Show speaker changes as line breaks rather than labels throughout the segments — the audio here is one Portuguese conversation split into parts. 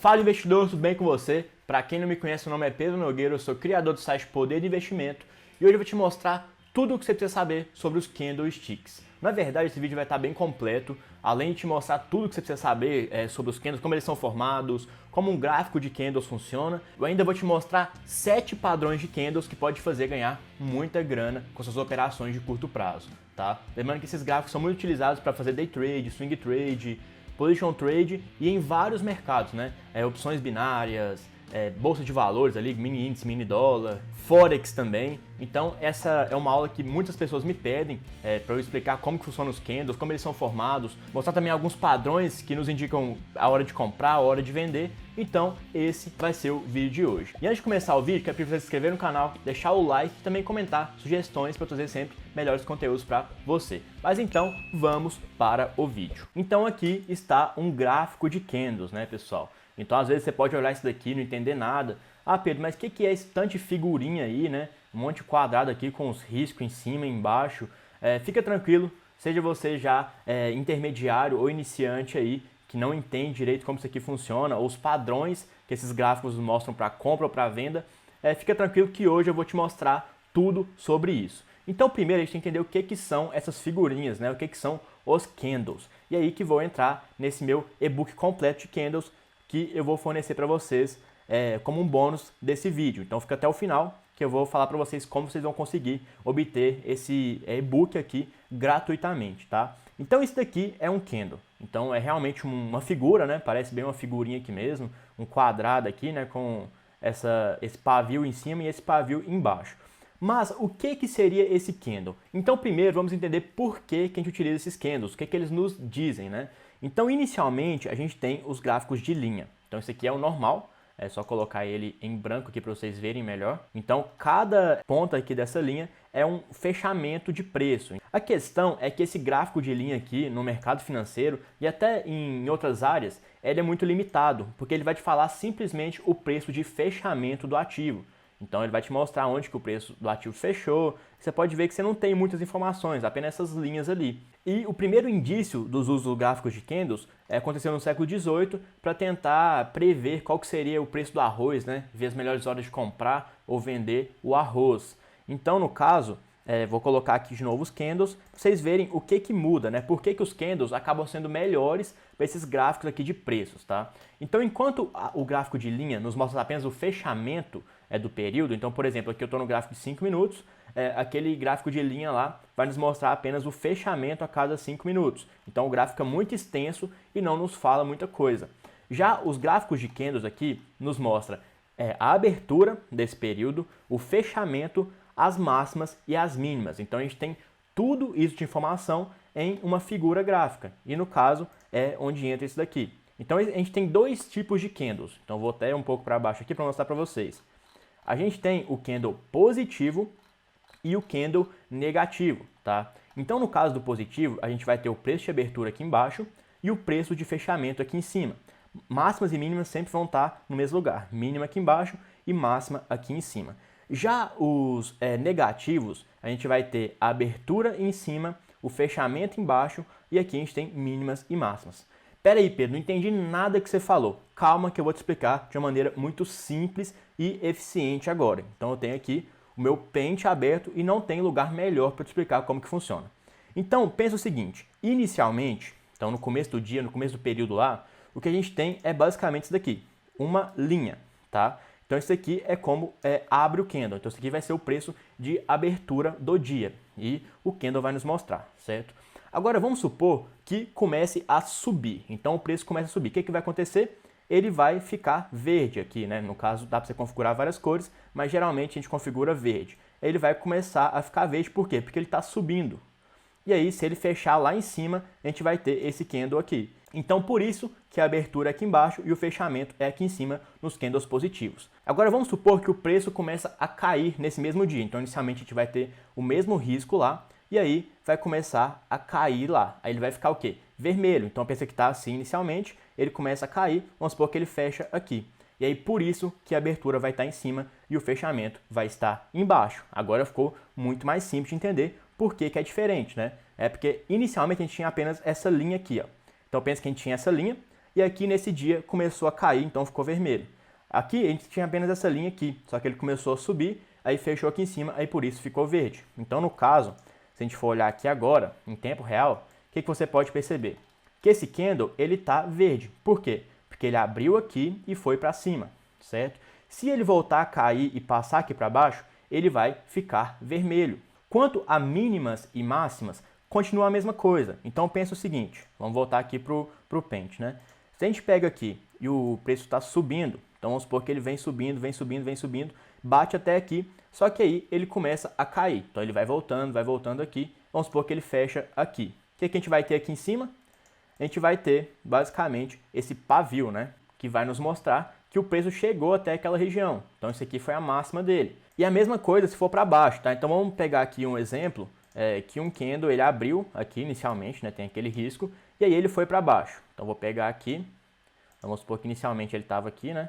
Fala investidor, tudo bem com você? Para quem não me conhece, meu nome é Pedro Nogueira, eu sou criador do site Poder de Investimento e hoje eu vou te mostrar tudo o que você precisa saber sobre os candlesticks. Na verdade, esse vídeo vai estar bem completo, além de te mostrar tudo o que você precisa saber sobre os candles, como eles são formados, como um gráfico de candles funciona. Eu ainda vou te mostrar 7 padrões de candles que pode te fazer ganhar muita grana com suas operações de curto prazo, tá? Lembrando que esses gráficos são muito utilizados para fazer day trade, swing trade, position trade e em vários mercados, né? Opções binárias, bolsa de valores ali, mini índice, mini dólar, forex também. Então essa é uma aula que muitas pessoas me pedem para eu explicar como que funcionam os candles, como eles são formados, mostrar também alguns padrões que nos indicam a hora de comprar, a hora de vender. Então esse vai ser o vídeo de hoje. E antes de começar o vídeo, quero pedir para você se inscrever no canal, deixar o like e também comentar sugestões para eu trazer sempre melhores conteúdos para você. Mas então vamos para o vídeo. Então aqui está um gráfico de candles, né, pessoal? Então, às vezes, você pode olhar isso daqui e não entender nada. Ah, Pedro, mas o que é esse tanto de figurinha aí, né? Um monte de quadrado aqui com os riscos em cima e embaixo. Fica tranquilo, seja você já intermediário ou iniciante aí, que não entende direito como isso aqui funciona, ou os padrões que esses gráficos mostram para compra ou para venda. Fica tranquilo que hoje eu vou te mostrar tudo sobre isso. Então, primeiro, a gente tem que entender o que são essas figurinhas, né? O que são os candles. E aí que vou entrar nesse meu e-book completo de candles, que eu vou fornecer para vocês como um bônus desse vídeo. Então fica até o final que eu vou falar para vocês como vocês vão conseguir obter esse e-book aqui gratuitamente, tá? Então isso daqui é um candle. Então é realmente uma figura, né? Parece bem uma figurinha aqui mesmo, um quadrado aqui, né? Com esse pavio em cima e esse pavio embaixo. Mas o que seria esse candle? Então primeiro vamos entender por que a gente utiliza esses candles, o que eles nos dizem, né? Então inicialmente a gente tem os gráficos de linha. Então esse aqui é o normal, é só colocar ele em branco aqui para vocês verem melhor. Então cada ponta aqui dessa linha é um fechamento de preço. A questão é que esse gráfico de linha aqui no mercado financeiro e até em outras áreas, ele é muito limitado, porque ele vai te falar simplesmente o preço de fechamento do ativo. Então ele vai te mostrar onde que o preço do ativo fechou. Você pode ver que você não tem muitas informações, apenas essas linhas ali. E o primeiro indício dos usos gráficos de candles aconteceu no século XVIII para tentar prever qual que seria o preço do arroz, né? Ver as melhores horas de comprar ou vender o arroz. Então, no caso, vou colocar aqui de novo os candles, para vocês verem o que muda, né? Por que os candles acabam sendo melhores para esses gráficos aqui de preços, tá? Então, enquanto o gráfico de linha nos mostra apenas o fechamento do período, então, por exemplo, aqui eu estou no gráfico de 5 minutos, aquele gráfico de linha lá vai nos mostrar apenas o fechamento a cada 5 minutos. Então, o gráfico é muito extenso e não nos fala muita coisa. Já os gráficos de candles aqui nos mostra a abertura desse período, o fechamento, as máximas e as mínimas. Então a gente tem tudo isso de informação em uma figura gráfica. E no caso é onde entra isso daqui. Então a gente tem dois tipos de candles. Então vou até um pouco para baixo aqui para mostrar para vocês. A gente tem o candle positivo e o candle negativo, tá? Então no caso do positivo, a gente vai ter o preço de abertura aqui embaixo e o preço de fechamento aqui em cima. Máximas e mínimas sempre vão estar no mesmo lugar. Mínima aqui embaixo e máxima aqui em cima. Já os negativos, a gente vai ter a abertura em cima, o fechamento embaixo e aqui a gente tem mínimas e máximas. Pera aí, Pedro, não entendi nada que você falou. Calma que eu vou te explicar de uma maneira muito simples e eficiente agora. Então eu tenho aqui o meu pente aberto e não tem lugar melhor para te explicar como que funciona. Então pensa o seguinte, inicialmente, então no começo do dia, no começo do período lá, o que a gente tem é basicamente isso daqui, uma linha, tá? Então isso aqui é como abre o candle. Então isso aqui vai ser o preço de abertura do dia e o candle vai nos mostrar, certo? Agora vamos supor que comece a subir. Então o preço começa a subir. O que vai acontecer? Ele vai ficar verde aqui, né? No caso dá para você configurar várias cores, mas geralmente a gente configura verde. Ele vai começar a ficar verde, por quê? Porque ele está subindo. E aí, se ele fechar lá em cima, a gente vai ter esse candle aqui. Então, por isso que a abertura é aqui embaixo e o fechamento é aqui em cima nos candles positivos. Agora, vamos supor que o preço começa a cair nesse mesmo dia. Então, inicialmente, a gente vai ter o mesmo risco lá e aí vai começar a cair lá. Aí ele vai ficar o quê? Vermelho. Então, pensa que está assim inicialmente, ele começa a cair, vamos supor que ele fecha aqui. E aí, por isso que a abertura vai estar em cima e o fechamento vai estar embaixo. Agora ficou muito mais simples de entender por que é diferente, né? É porque inicialmente a gente tinha apenas essa linha aqui, ó. Então pensa que a gente tinha essa linha e aqui nesse dia começou a cair, então ficou vermelho. Aqui a gente tinha apenas essa linha aqui, só que ele começou a subir, aí fechou aqui em cima, aí por isso ficou verde. Então no caso, se a gente for olhar aqui agora, em tempo real, o que você pode perceber? Que esse candle, ele tá verde. Por quê? Porque ele abriu aqui e foi para cima, certo? Se ele voltar a cair e passar aqui para baixo, ele vai ficar vermelho. Quanto a mínimas e máximas, continua a mesma coisa. Então pensa o seguinte, vamos voltar aqui para o pente, né? Se a gente pega aqui e o preço está subindo, então vamos supor que ele vem subindo, vem subindo, vem subindo, bate até aqui, só que aí ele começa a cair. Então ele vai voltando aqui, vamos supor que ele fecha aqui. O que a gente vai ter aqui em cima? A gente vai ter basicamente esse pavio, né? Que vai nos mostrar que o preço chegou até aquela região. Então isso aqui foi a máxima dele. E a mesma coisa se for para baixo, tá? Então vamos pegar aqui um exemplo, que um candle ele abriu aqui inicialmente, né? Tem aquele risco, e aí ele foi para baixo. Então vou pegar aqui, vamos supor que inicialmente ele estava aqui, né?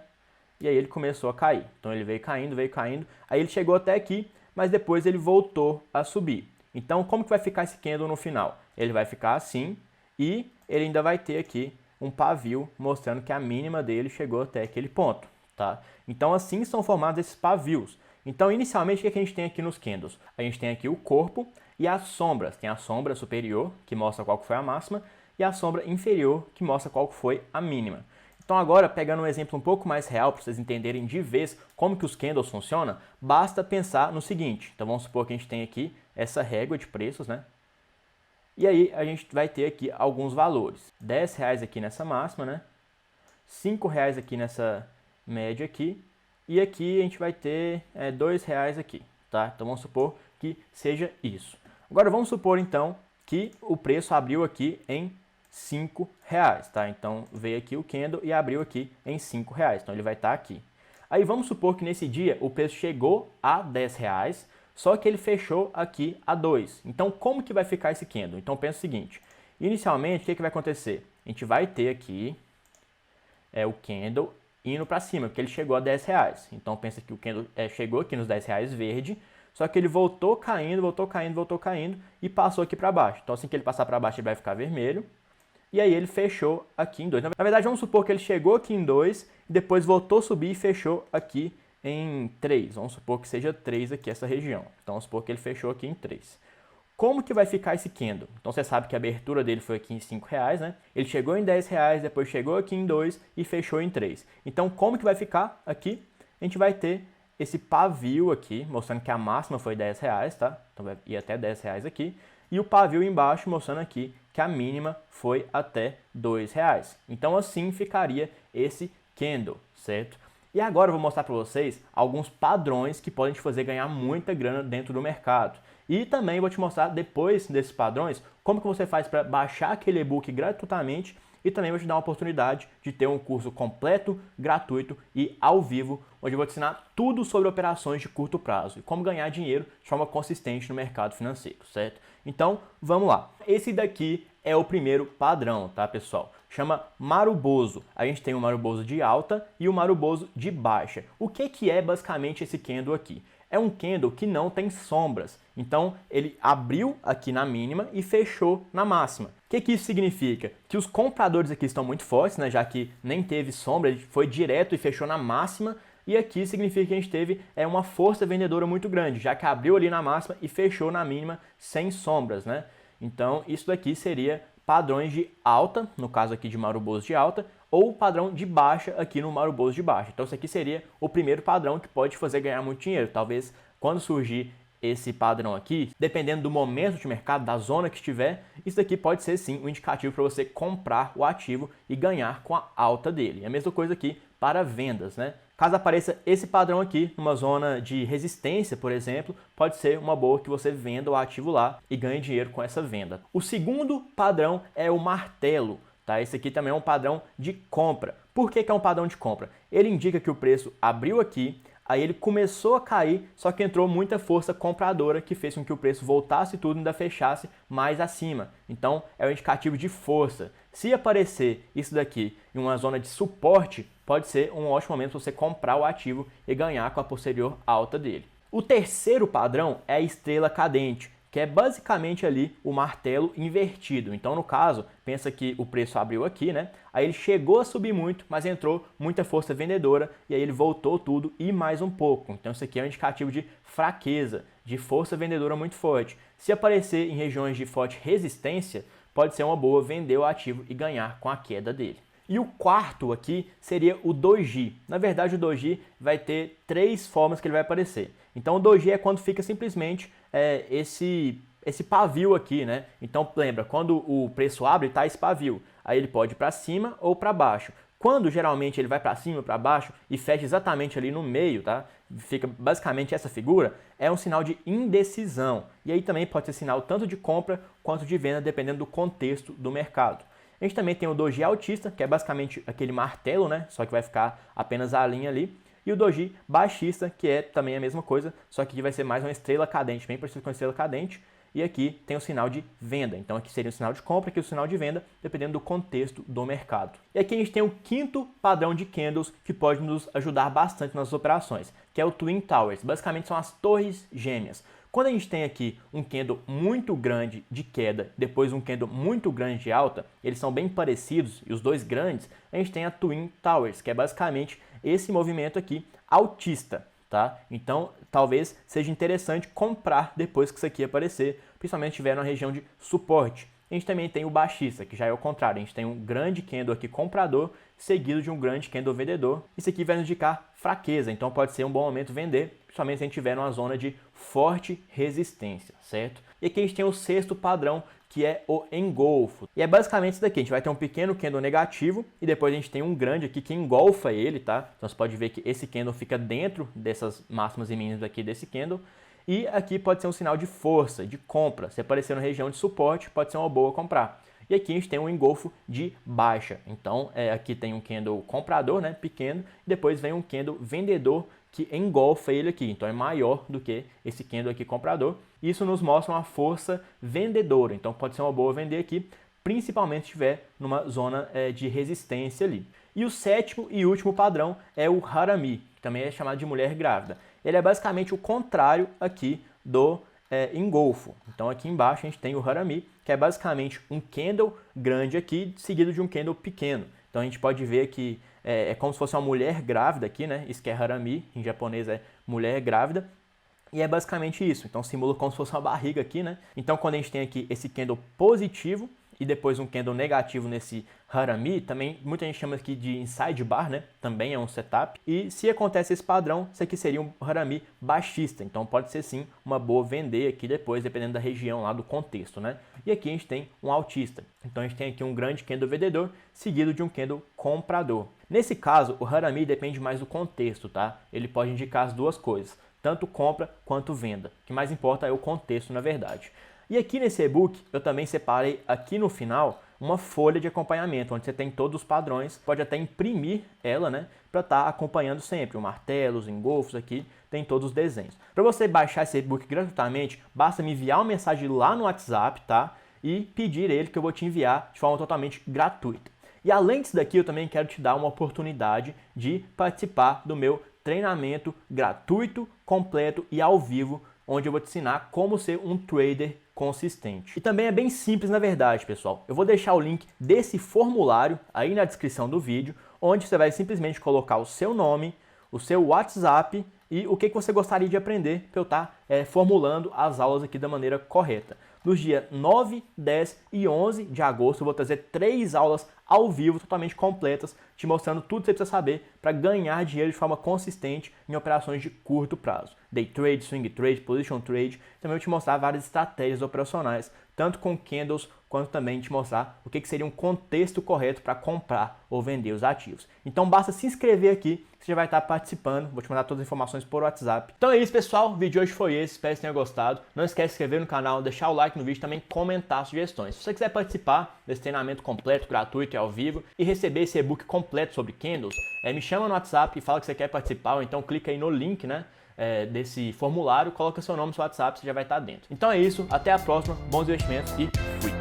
E aí ele começou a cair. Então ele veio caindo, aí ele chegou até aqui, mas depois ele voltou a subir. Então como que vai ficar esse candle no final? Ele vai ficar assim, e ele ainda vai ter aqui um pavio mostrando que a mínima dele chegou até aquele ponto, tá? Então assim são formados esses pavios. Então inicialmente o que a gente tem aqui nos candles? A gente tem aqui o corpo e as sombras. Tem a sombra superior, que mostra qual foi a máxima, e a sombra inferior, que mostra qual foi a mínima. Então agora, pegando um exemplo um pouco mais real, para vocês entenderem de vez como que os candles funcionam, basta pensar no seguinte. Então vamos supor que a gente tem aqui essa régua de preços, né? E aí a gente vai ter aqui alguns valores. R$10 aqui nessa máxima, né? R$5 aqui nessa média aqui. E aqui a gente vai ter R$2 aqui, tá? Então vamos supor que seja isso. Agora vamos supor então que o preço abriu aqui em R$5, tá? Então veio aqui o candle e abriu aqui em R$5. Então ele vai estar aqui. Aí vamos supor que nesse dia o preço chegou a R$10, só que ele fechou aqui a 2. Então como que vai ficar esse candle? Então pensa o seguinte, inicialmente o que vai acontecer? A gente vai ter aqui o candle indo para cima, porque ele chegou a R$10. Então pensa que o candle chegou aqui nos R$10 verde, só que ele voltou caindo e passou aqui para baixo. Então assim que ele passar para baixo ele vai ficar vermelho. E aí ele fechou aqui em 2. Na verdade, vamos supor que ele chegou aqui em 2, e depois voltou a subir e fechou aqui em 3. Vamos supor que seja 3 aqui essa região. Então vamos supor que ele fechou aqui em 3. Como que vai ficar esse candle? Então você sabe que a abertura dele foi aqui em R$5, né? Ele chegou em R$10, depois chegou aqui em 2 e fechou em 3. Então como que vai ficar aqui? A gente vai ter esse pavio aqui, mostrando que a máxima foi R$10, tá? Então vai ir até R$10 aqui. E o pavio embaixo mostrando aqui que a mínima foi até R$2. Então assim ficaria esse candle, certo? E agora eu vou mostrar para vocês alguns padrões que podem te fazer ganhar muita grana dentro do mercado. E também vou te mostrar depois desses padrões como que você faz para baixar aquele e-book gratuitamente, e também vou te dar uma oportunidade de ter um curso completo, gratuito e ao vivo, onde eu vou te ensinar tudo sobre operações de curto prazo e como ganhar dinheiro de forma consistente no mercado financeiro, certo? Então, vamos lá. Esse daqui é o primeiro padrão, tá, pessoal? Chama Marubozu. A gente tem o Marubozu de alta e o Marubozu de baixa. O que é basicamente esse candle aqui? É um candle que não tem sombras. Então, ele abriu aqui na mínima e fechou na máxima. O que isso significa? Que os compradores aqui estão muito fortes, né? Já que nem teve sombra, ele foi direto e fechou na máxima. E aqui significa que a gente teve uma força vendedora muito grande, já que abriu ali na máxima e fechou na mínima sem sombras, né? Então, isso daqui seria padrões de alta, no caso aqui de Marubozu de alta, ou padrão de baixa aqui no Marubozu de baixa. Então, isso aqui seria o primeiro padrão que pode te fazer ganhar muito dinheiro. Talvez quando surgir esse padrão aqui, dependendo do momento de mercado, da zona que estiver, isso daqui pode ser sim um indicativo para você comprar o ativo e ganhar com a alta dele. É a mesma coisa aqui para vendas, né? Caso apareça esse padrão aqui, numa zona de resistência, por exemplo, pode ser uma boa que você venda o ativo lá e ganhe dinheiro com essa venda. O segundo padrão é o martelo, tá? Esse aqui também é um padrão de compra. Por que é um padrão de compra? Ele indica que o preço abriu aqui, aí ele começou a cair, só que entrou muita força compradora que fez com que o preço voltasse tudo e ainda fechasse mais acima. Então, é um indicativo de força. Se aparecer isso daqui em uma zona de suporte, pode ser um ótimo momento para você comprar o ativo e ganhar com a posterior alta dele. O terceiro padrão é a estrela cadente, que é basicamente ali o martelo invertido. Então, no caso, pensa que o preço abriu aqui, né? Aí ele chegou a subir muito, mas entrou muita força vendedora e aí ele voltou tudo e mais um pouco. Então, isso aqui é um indicativo de fraqueza, de força vendedora muito forte. Se aparecer em regiões de forte resistência, pode ser uma boa vender o ativo e ganhar com a queda dele. E o quarto aqui seria o doji. Na verdade, o doji vai ter 3 formas que ele vai aparecer. Então, o doji é quando fica simplesmente esse pavio aqui, né? Então, lembra, quando o preço abre, tá esse pavio. Aí ele pode ir para cima ou para baixo. Quando geralmente ele vai para cima ou para baixo e fecha exatamente ali no meio, tá? Fica basicamente essa figura, é um sinal de indecisão. E aí também pode ser sinal tanto de compra quanto de venda, dependendo do contexto do mercado. A gente também tem o doji altista, que é basicamente aquele martelo, né? Só que vai ficar apenas a linha ali. E o doji baixista, que é também a mesma coisa, só que aqui vai ser mais uma estrela cadente, bem parecido com a estrela cadente. E aqui tem o sinal de venda. Então aqui seria o sinal de compra, aqui o sinal de venda, dependendo do contexto do mercado. E aqui a gente tem o quinto padrão de candles que pode nos ajudar bastante nas operações, que é o Twin Towers. Basicamente são as torres gêmeas. Quando a gente tem aqui um candle muito grande de queda, depois um candle muito grande de alta, eles são bem parecidos, e os dois grandes, a gente tem a Twin Towers, que é basicamente esse movimento aqui altista, tá? Então, talvez seja interessante comprar depois que isso aqui aparecer, principalmente se estiver na região de suporte. A gente também tem o baixista, que já é o contrário. A gente tem um grande candle aqui comprador, seguido de um grande candle vendedor. Isso aqui vai nos indicar fraqueza, então pode ser um bom momento vender, principalmente se a gente estiver numa zona de forte resistência, certo? E aqui a gente tem o sexto padrão, que é o engolfo. E é basicamente isso daqui, a gente vai ter um pequeno candle negativo e depois a gente tem um grande aqui que engolfa ele, tá? Então você pode ver que esse candle fica dentro dessas máximas e mínimas aqui desse candle. E aqui pode ser um sinal de força, de compra. Se aparecer na região de suporte, pode ser uma boa comprar. E aqui a gente tem um engolfo de baixa. Então, aqui tem um candle comprador, né, pequeno, e depois vem um candle vendedor que engolfa ele aqui. Então, é maior do que esse candle aqui comprador. Isso nos mostra uma força vendedora. Então, pode ser uma boa vender aqui, principalmente se estiver numa zona de resistência ali. E o sétimo e último padrão é o harami, que também é chamado de mulher grávida. Ele é basicamente o contrário aqui do engolfo. Então aqui embaixo a gente tem o harami, que é basicamente um candle grande aqui, seguido de um candle pequeno. Então a gente pode ver que é como se fosse uma mulher grávida aqui, né? Isso que é harami, em japonês é mulher grávida. E é basicamente isso. Então simula como se fosse uma barriga aqui, né? Então quando a gente tem aqui esse candle positivo, e depois um candle negativo nesse harami, também muita gente chama aqui de inside bar, né? Também é um setup. E se acontece esse padrão, isso aqui seria um harami baixista. Então pode ser sim uma boa vender aqui depois, dependendo da região lá, do contexto, né? E aqui a gente tem um altista. Então a gente tem aqui um grande candle vendedor, seguido de um candle comprador. Nesse caso, o harami depende mais do contexto, tá? Ele pode indicar as duas coisas, tanto compra quanto venda. O que mais importa é o contexto, na verdade. E aqui nesse e-book eu também separei aqui no final uma folha de acompanhamento, onde você tem todos os padrões, pode até imprimir ela, né, para estar acompanhando sempre. O martelo, os engolfos aqui, tem todos os desenhos. Para você baixar esse e-book gratuitamente, basta me enviar uma mensagem lá no WhatsApp, tá? E pedir ele que eu vou te enviar de forma totalmente gratuita. E além disso daqui, eu também quero te dar uma oportunidade de participar do meu treinamento gratuito, completo e ao vivo, onde eu vou te ensinar como ser um trader consistente. E também é bem simples na verdade, pessoal. Eu vou deixar o link desse formulário aí na descrição do vídeo, onde você vai simplesmente colocar o seu nome, o seu WhatsApp e o que você gostaria de aprender para eu estar formulando as aulas aqui da maneira correta. Nos dias 9, 10 e 11 de agosto eu vou trazer 3 aulas ao vivo, totalmente completas, te mostrando tudo que você precisa saber para ganhar dinheiro de forma consistente em operações de curto prazo. Day trade, swing trade, position trade. Também vou te mostrar várias estratégias operacionais, tanto com candles, quanto também te mostrar o que seria um contexto correto para comprar ou vender os ativos. Então basta se inscrever aqui, você já vai estar participando, vou te mandar todas as informações por WhatsApp. Então é isso, pessoal, o vídeo de hoje foi esse, espero que você tenha gostado. Não esquece de se inscrever no canal, deixar o like no vídeo, também comentar sugestões. Se você quiser participar desse treinamento completo, gratuito e ao vivo e receber esse e-book completo sobre candles, me chama no WhatsApp e fala que você quer participar, ou então clica aí no link, né, desse formulário, coloca seu nome no seu WhatsApp, você já vai estar dentro. Então é isso, até a próxima, bons investimentos e fui!